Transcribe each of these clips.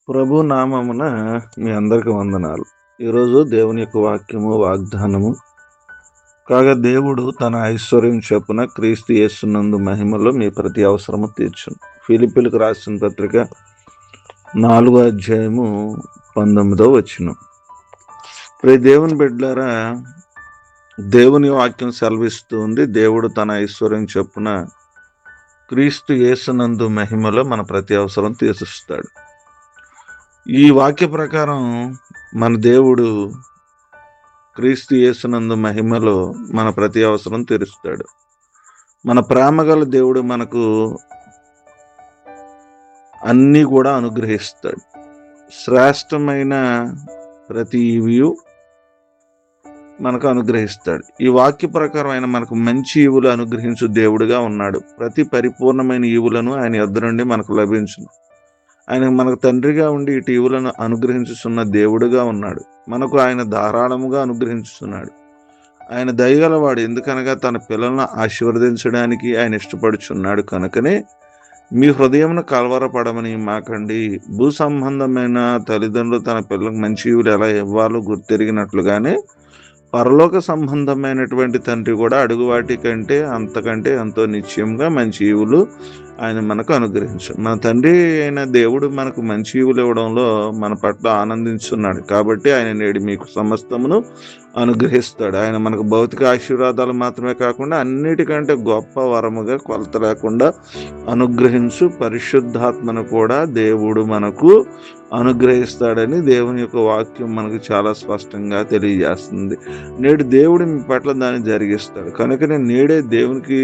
ప్రభు నామమున మీ అందరికి వందనాలు. ఈరోజు దేవుని యొక్క వాక్యము, వాగ్దానము కాగా దేవుడు తన ఐశ్వర్యం చొప్పున క్రీస్తు యేసునందు మహిమలో మీ ప్రతి అవసరము తీర్చును. ఫిలిప్పీలకు రాసిన పత్రిక 4వ అధ్యాయము 19వ వచనం. ప్రియ దేవుని బిడ్డలారా, దేవుని వాక్యం సెలవిస్తూ ఉంది, దేవుడు తన ఐశ్వర్యం చొప్పున క్రీస్తు యేసునందు మహిమలో మన ప్రతి అవసరం తీరుస్తాడు. ఈ వాక్య ప్రకారం మన దేవుడు క్రీస్తు యేసునందు మహిమలో మన ప్రతి అవసరం తీరుస్తాడు. మన ప్రేమగల దేవుడు మనకు అన్నీ కూడా అనుగ్రహిస్తాడు. శ్రేష్టమైన ప్రతి ఈవియు మనకు అనుగ్రహిస్తాడు. ఈ వాక్య ప్రకారం ఆయన మనకు మంచి ఈవులు అనుగ్రహించు దేవుడుగా ఉన్నాడు. ప్రతి పరిపూర్ణమైన ఈవులను ఆయన యొద్ద నుండి మనకు లభించును. ఆయన మనకు తండ్రిగా ఉండి ఇటు ఈవులను అనుగ్రహించుచున్న దేవుడుగా ఉన్నాడు. మనకు ఆయన ధారాళముగా అనుగ్రహించుతున్నాడు. ఆయన దయగలవాడు, ఎందుకనగా తన పిల్లలను ఆశీర్వదించడానికి ఆయన ఇష్టపడుచున్నాడు. కనుకనే మీ హృదయమును కలవరపడమని మాకండి. భూ సంబంధమైన తల్లిదండ్రులు తన పిల్లలకు మంచి ఈవులు ఎలా ఇవ్వాలో గుర్తెరిగినట్లుగానే పరలోక సంబంధమైనటువంటి తండ్రి కూడా అడుగు వాటి కంటే అంతకంటే ఎంతో నిశ్చయంగా మంచి ఈవులు ఆయన మనకు అనుగ్రహించు. మన తండ్రి అయిన దేవుడు మనకు మంచి ఈవులు ఇవ్వడంలో మన పట్ల ఆనందించున్నాడు. కాబట్టి ఆయన నేడు మీకు సమస్తమును అనుగ్రహిస్తాడు. ఆయన మనకు భౌతిక ఆశీర్వాదాలు మాత్రమే కాకుండా అన్నిటికంటే గొప్ప వరముగా కొలత లేకుండా అనుగ్రహించు పరిశుద్ధాత్మను కూడా దేవుడు మనకు అనుగ్రహిస్తాడని దేవుని యొక్క వాక్యం మనకు చాలా స్పష్టంగా తెలియజేస్తుంది. నేడు దేవుడు మీ పట్ల దాన్ని జరిగిస్తాడు. కనుకనే నేడే దేవునికి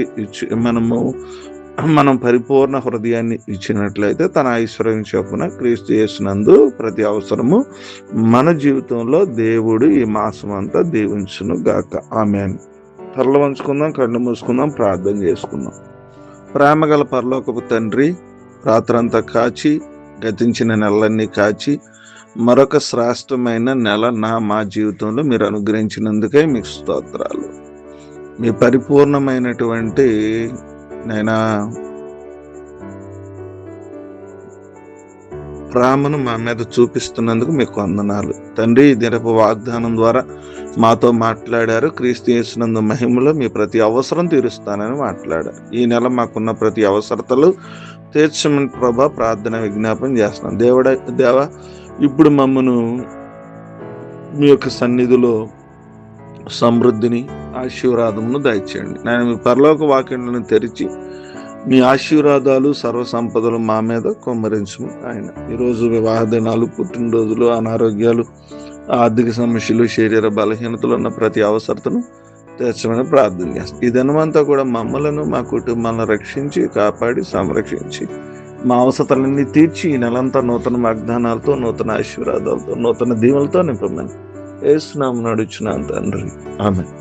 మనం పరిపూర్ణ హృదయాన్ని ఇచ్చినట్లయితే తన ఐశ్వర్యం చొప్పున క్రీస్తు యేసునందు ప్రతి అవసరము మన జీవితంలో దేవుడు ఈ మాసం అంతా దీవించును గాక. ఆమేన్. తరలు వంచుకుందాం, కళ్ళు మూసుకుందాం, ప్రార్థన చేసుకుందాం. ప్రేమగల పరలోకపు తండ్రి, రాత్రంతా కాచి గతించిన నెలలన్నీ కాచి మరొక శ్రేష్టమైన నెల మా జీవితంలో మీరు అనుగ్రహించినందుకే మీకు స్తోత్రాలు. మీ పరిపూర్ణమైనటువంటి నైనా ప్రేమను మా మీద చూపిస్తున్నందుకు మీకు వందనాలు తండ్రి. ఈ దినపు వాగ్దానం ద్వారా మాతో మాట్లాడారు. క్రీస్తు యేసునందు మహిమలో మీ ప్రతి అవసరం తీరుస్తానని మాట్లాడారు. ఈ నెల మాకున్న ప్రతి అవసరతలు తీర్చమని ప్రభా ప్రార్థన విజ్ఞాపన చేస్తున్నాం. దేవా, ఇప్పుడు మమ్మను మీ యొక్క సన్నిధిలో సమృద్ధిని, ఆశీర్వాదమును దయచేయండి. నేను మీ పరలోక వాక్యాలను తెరిచి మీ ఆశీర్వాదాలు, సర్వ సంపదలు మా మీద కుమ్మరించము. ఆయన ఈరోజు వివాహ దినాలు, పుట్టినరోజులు, అనారోగ్యాలు, ఆర్థిక సమస్యలు, శరీర బలహీనతలు ఉన్న ప్రతి అవసరతను తీర్చమని ప్రార్థన చేస్తాం. ఈ దినమంతా కూడా మమ్మలను, మా కుటుంబాలను రక్షించి, కాపాడి, సంరక్షించి మా అవసరాలన్నీ తీర్చి ఈ నెలంతా నూతన వాగ్దానాలతో, నూతన ఆశీర్వాదాలతో, నూతన దీవులతో నింపమని యేసు నామమున అడుగుచున్నాను తండ్రి. ఆమేన్.